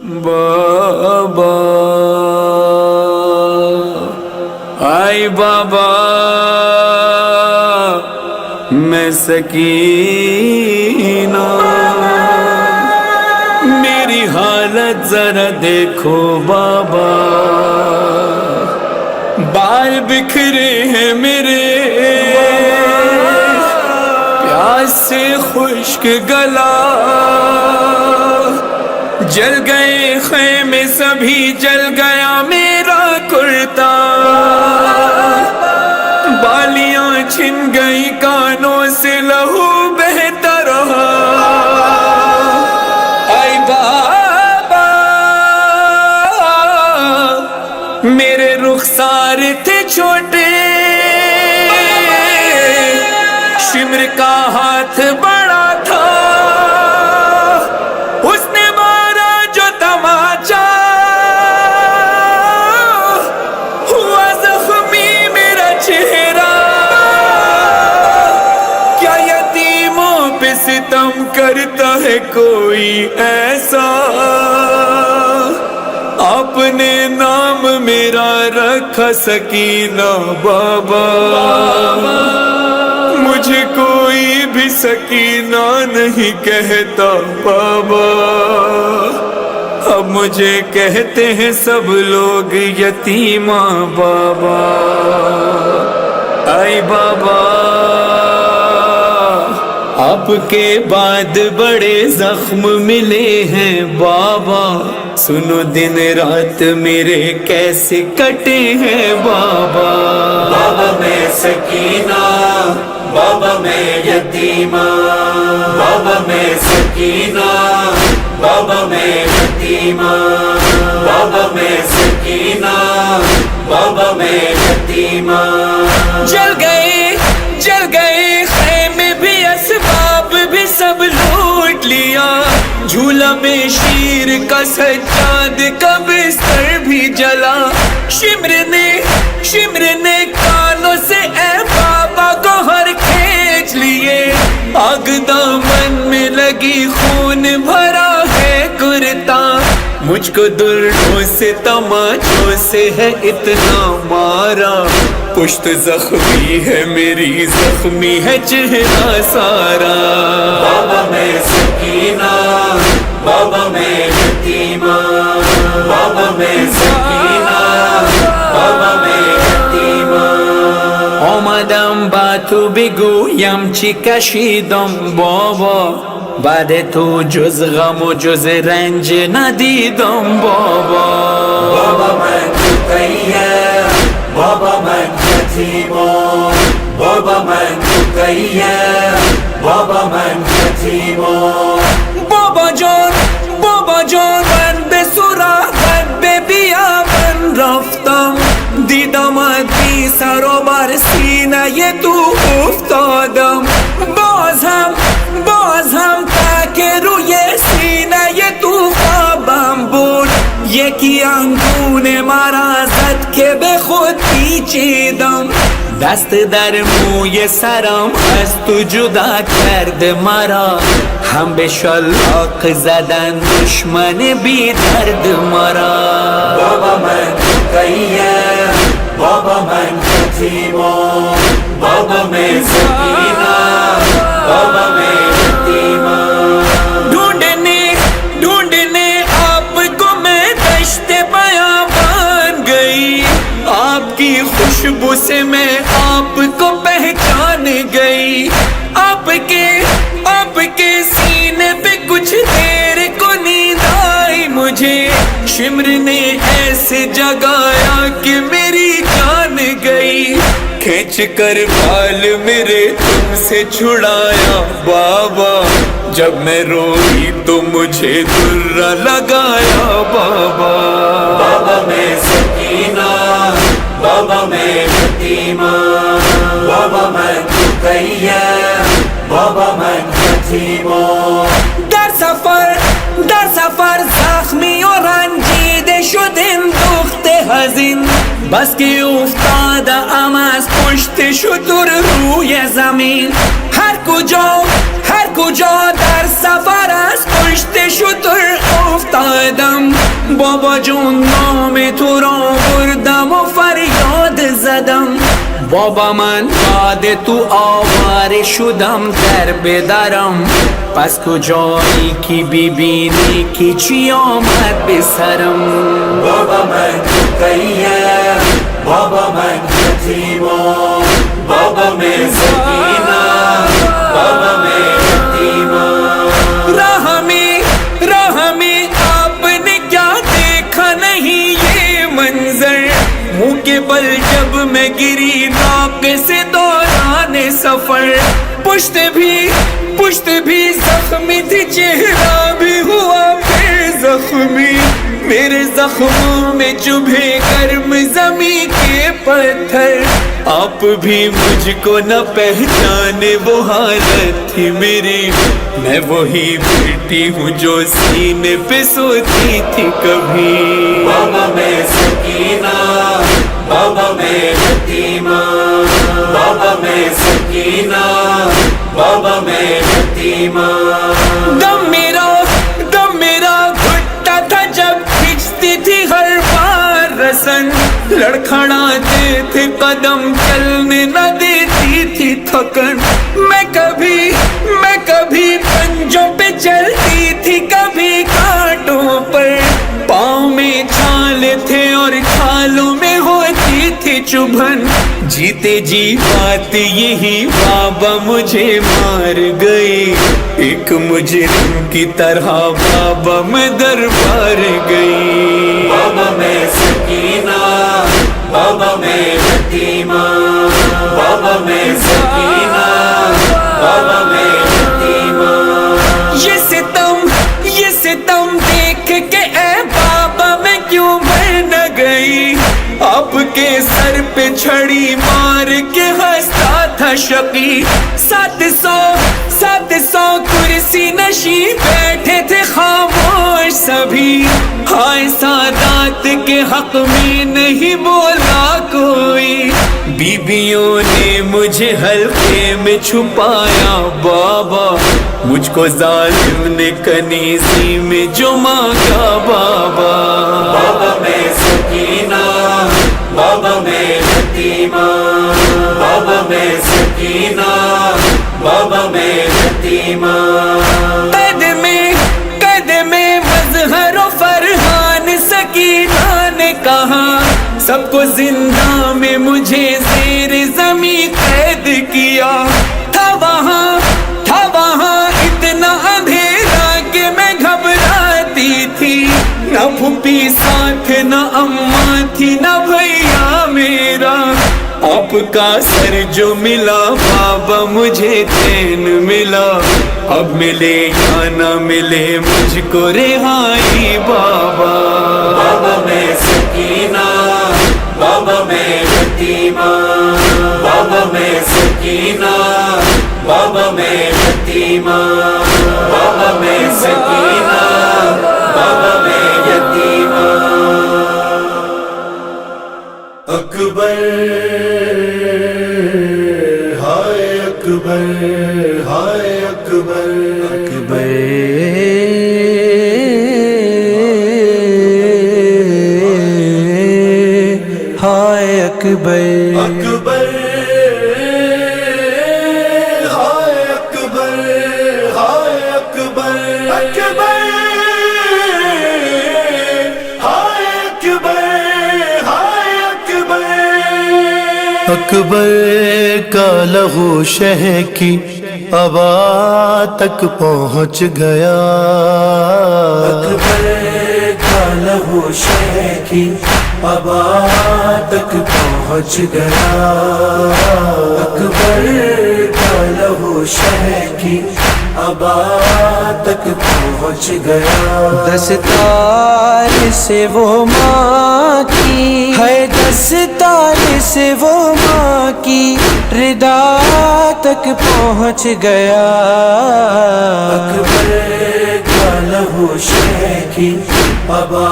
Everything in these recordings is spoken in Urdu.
بابا آئی بابا میں سکینہ میری حالت ذرا دیکھو بابا بال بکھرے ہیں میرے پیاس سے خشک گلا جل گئے خیمے سبھی جل گیا میرا کرتا بالیاں چھن گئی کانوں سے لہو بہتا رہا آئی بابا میرے رخسار تھے چھوٹے شمر کا ہاتھ بڑا تھا اس نے مارا جو تماچا ہوا زخمی میرا چہرہ کیا یتیموں پہ ستم کرتا ہے کوئی ایسا آپ نے نام میرا رکھا سکینہ بابا مجھے کوئی بھی سکینہ نہیں کہتا بابا اب مجھے کہتے ہیں سب لوگ یتیمہ بابا آئی بابا آپ کے بعد بڑے زخم ملے ہیں بابا سنو دن رات میرے کیسے کٹے ہیں بابا بابا میں سکینہ بابا میں یتیمہ بابا میں سکینہ بابا میں یتیمہ بابا میں سکینہ بابا میں یتیمہ جل گئے خیمے بھی اسباب بھی سب لوٹ لیا جھولا میں شیر کا سجاد کا بستر بھی جلا شمر نے کانوں سے اے بابا گوہر کھینچ لیے آگ دامن میں لگی خون بھرا ہے کرتا مجھ کو دردوں سے تماچوں سے ہے اتنا مارا پشت زخمی ہے میری زخمی ہے چہرہ سارا بابا میں سکینہ بابا میں یتیمہ بابا میں سکینہ بابا میں یتیمہ آمدم با تو بگویم چی کشیدم بابا بعد تو جز غم و جز رنج ندیدم بابا بابا من تقیم بابا من یتیمہ بابا من تقیم بابا من یتیمہ بابا جان من به سراغت به بیابان رفتم دیدم بی سر و بر سینه تو افتادم باز هم تک روی سینه تو خوابم بود یکی انگون مرا زد که به خود پیچیدم دست در موی سرم از تو جدا کرد مرا هم به شلاق زدن دشمن بی درد مرا بابا من تقیم بابا من یتیمہ بابا میں سکینہ بابا میں یتیمہ ڈھونڈنے آپ کو میں دشت بیابان گئی آپ کی خوشبو سے میں آپ کو پہچان گئی آپ کے سینے پہ کچھ دیر کو نیند آئی مجھے شمر نے ایسے جگایا کہ میری جان گئی کھینچ کر بال میرے تم سے چھڑایا بابا جب میں روئی تو مجھے درہ لگایا بابا بابا میں سکینہ بابا میں یتیمہ بابا من تقیم بابا من یتیمہ در سفر زخمی و رنجیده شدیم دخت حزین بس که افتاده ام از پشت شتر روی زمین هر کجا در سفر از پشت شتر افتادم بابا جون نام تو را بردم و فریاد زدم. بابا من بعد تو آواره شدم در بدرم، پس کجایی که ببینی که چی آمد به سرم. بابا من رقیه، بابا من یتیما، بابا میں سکینہ، بابا میں یتیما. راہ میں آپ نے کیا دیکھا نہیں یہ منظر، منہ کے بل جب میں گری ناک سے دوران سفر. پشت بھی زخمی تھی، چہرہ بھی ہوا پھر زخمی. میرے زخموں میں چبھے گرم زمین کے پتھر. آپ بھی مجھ کو نہ پہچانے وہ حالت تھی میری. میں وہی بیٹی ہوں جو سینے پہ سوتی تھی کبھی. بابا میں سکینہ، بابا میں یتیما، بابا میں سکینہ، بابا میں یتیما. دم میرا گھٹتا تھا جب کھینچتی تھی ہر بار رسن. لڑکھڑاتے تھے قدم، چلنے نہ دیتی تھی تھکن. میں کبھی پنجوں پہ چلتی تھی، کبھی کانٹوں پر. پاؤں میں چھال تھے اور چھالوں میں ہوتی تھی چبھن. جیتے جی بات یہی بابا مجھے مار گئی. ایک مجرم کی طرح بابا میں دربار گئی. بابا میں سکینہ، بابا میں یتیما، بابا میں سکینہ، بابا میں یتیما. یہ ستم دیکھ کے اے بابا میں کیوں مر نہ گئی. آپ کے سر پہ چھڑی مار کے ہنستا تھا شقی. 700 کرسی نشین بیٹھے تھے خاموش سبھی. ہائے سادات کے حق میں نہیں بولا کوئی. بیویوں نے مجھے حلقے میں چھپایا بابا، مجھ کو ظالم نے کنیزی میں جو مانگا بابا. بابا میں سکینہ، بابا میں یتیما، بابا میں سکینہ، بابا میں یتیما. قید میں مظہر و فرحان سکینہ نے کہا، سب کو زندہ میں مجھے زیر زمین قید کیا. تھا وہاں اتنا اندھیرا کہ میں گھبراتی تھی. نہ پھوپھی ساتھ، نہ اماں تھی، نہ بھیا میرا. آپ کا سر جو ملا بابا مجھے چین ملا. اب ملے یا نہ ملے مجھ کو رہائی بابا. بابا میں سکینہ، بابا میں یتیما، بابا میں سکینہ، بابا میں یتیما، بابا میں سکینہ، بابا میں یتیما. اکبر ہائے اکبر، ہائے اکبر، اکبر ہائے اکبر. اکبر ہائے اکبر، ہائے اکبر، اکبر ہائے اکبر، ہائے اکبر. اکبر کا لہو شہ کی آبا تک پہنچ گیا. اکبر کا لہو شہ کی آبا تک پہنچ گیا. اکبر کا لہو شہ کی آبا تک پہنچ گیا. دستار سے وہ ماں کی ہے، دستار سے وہ ماں کی ردا تک پہنچ گیا. اکبر کا لہو شہ کی آبا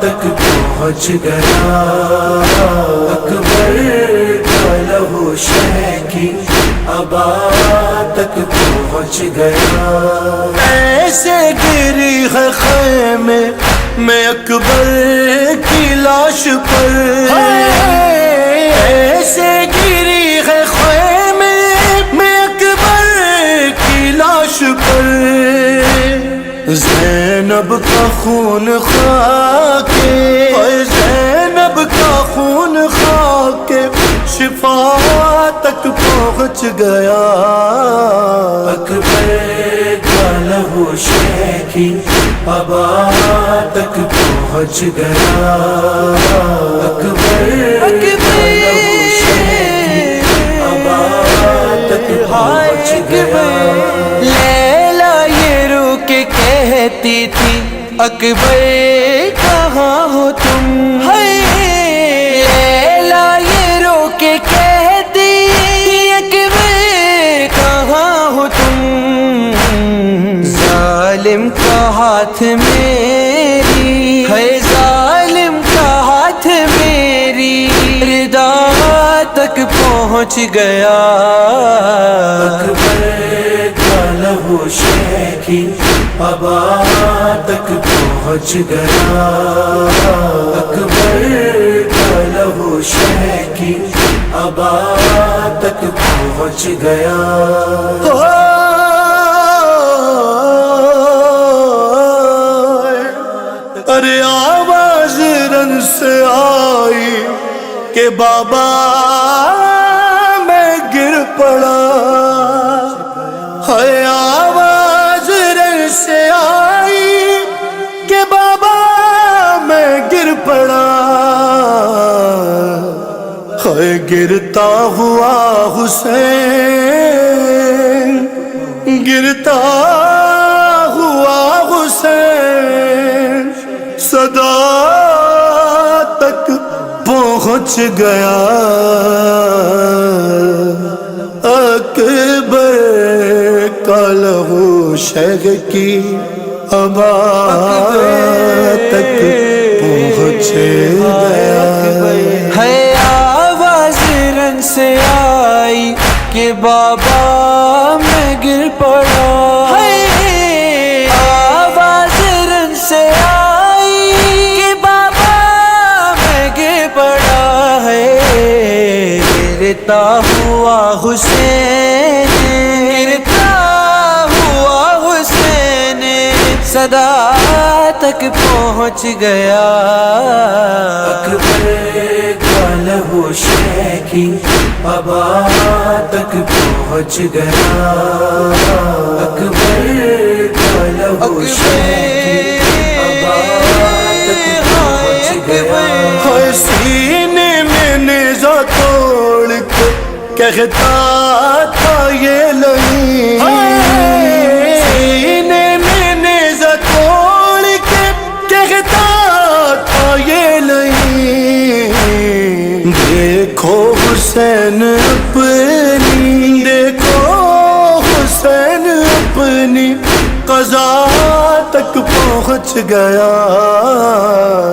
تک پہنچ گیا. اکبر کا لہو شہ کی آبا تک پہنچ گیا. ایسے گری ہے خیمے میں اکبر کی لاش پر ایسے گری ہے خیمے میں اکبر کی لاش پر زینب کا خون خاکے زینب کا خون خاکے شفا تک پہنچ گیا اکبر کا لہو شیخی ابا تک پہنچ گیا اکبر کا لہو شیخی ابا تک پہنچ گیا لیلا یہ رو کے کہتی تھی اکبر کہاں ہو تم لیلا یہ رو کے کہتی اکبر کہاں ہو تم ظالم کا ہاتھ میری ہے ظالم کا ہاتھ میری ردا تک پہنچ گیا اکبر کا لہو شیخی ابا تک پہنچ گیا اکبر کا لہو شیخی ابا تک پہنچ گیا ارے آواز رن سے آئی کہ بابا میں گر پڑا ہے آواز رن سے آئی کہ بابا میں گر پڑا ہے گرتا ہوا حسین گرتا ہوا حسین صدا تک پہنچ گیا اکبر کا لہو شیخی ابا تک پہنچ گیا ہے آواز رن سے آئی کہ بابا میں گر پڑا ہے آواز رن سے آئی کہ بابا میں گر پڑا ہے گرتا ہوا حسین گرتا ہوا حسین صدا تک پہنچ گیا اکبر کا لہو شیخی ابا تک پہنچ گیا اکبر کا لہو شیخی ابا تک پہنچ گیا سینے میں نیزہ توڑ کے کہتا تھا یہ نہیں سینے میں نیزہ توڑ کے کہتا تھا یہ نہیں دیکھو حسین اپنی دیکھو حسین اپنی قضا تک پہنچ گیا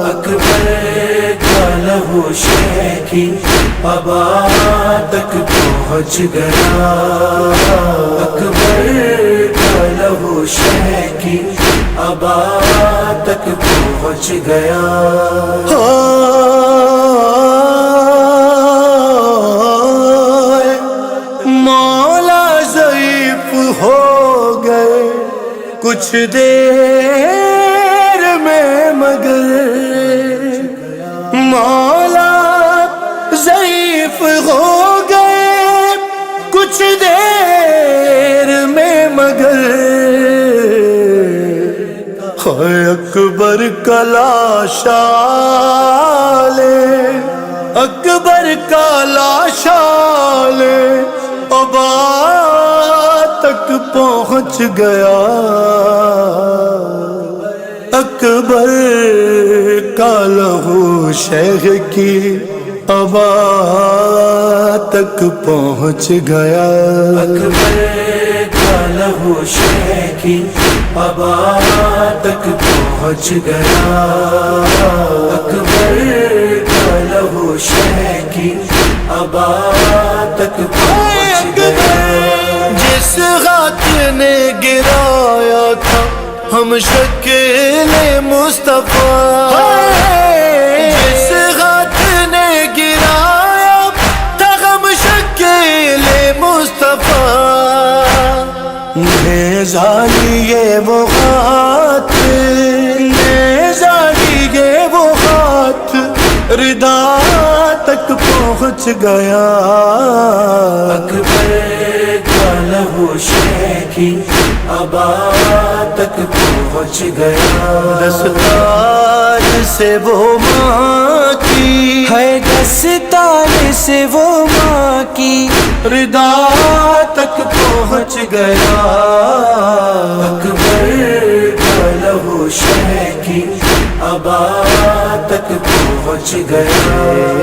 اکبر کا لہو شیخی ابا تک پہنچ گیا اکبر کا لہو شیخی ابا تک پہنچ گیا مولا ضعیف ہو گئے کچھ دیر میں مگر مولا ضعیف ہو گئے کچھ دیر میں مگر اکبر کا لاشا لے اکبر کا لاشا لے ابا تک پہنچ گیا اکبر کا لہو شیخی ابا تک پہنچ گیا اکبر کا لہو شیخی ابا تک پہنچ گیا اکبر کا لہو شیخی ابا تک پہنچ گیا جس ہاتھ نے گرایا تھا ہم شکل مصطفیٰ، جس ہاتھ نے گرایا تھا ہم شکل مصطفیٰ، نیزہ لیے وہ ہاتھ، نیزہ لیے وہ ہاتھ ردا تک پہنچ گیا، اکبر کا لہو شیخی ابا تک پہنچ گیا، دستار سے وہ ماں کی ہے دستار سے وہ ماں کی ردا تک پہنچ گیا، اکبر کا لہو شیخی ابا تک پہنچ گیا،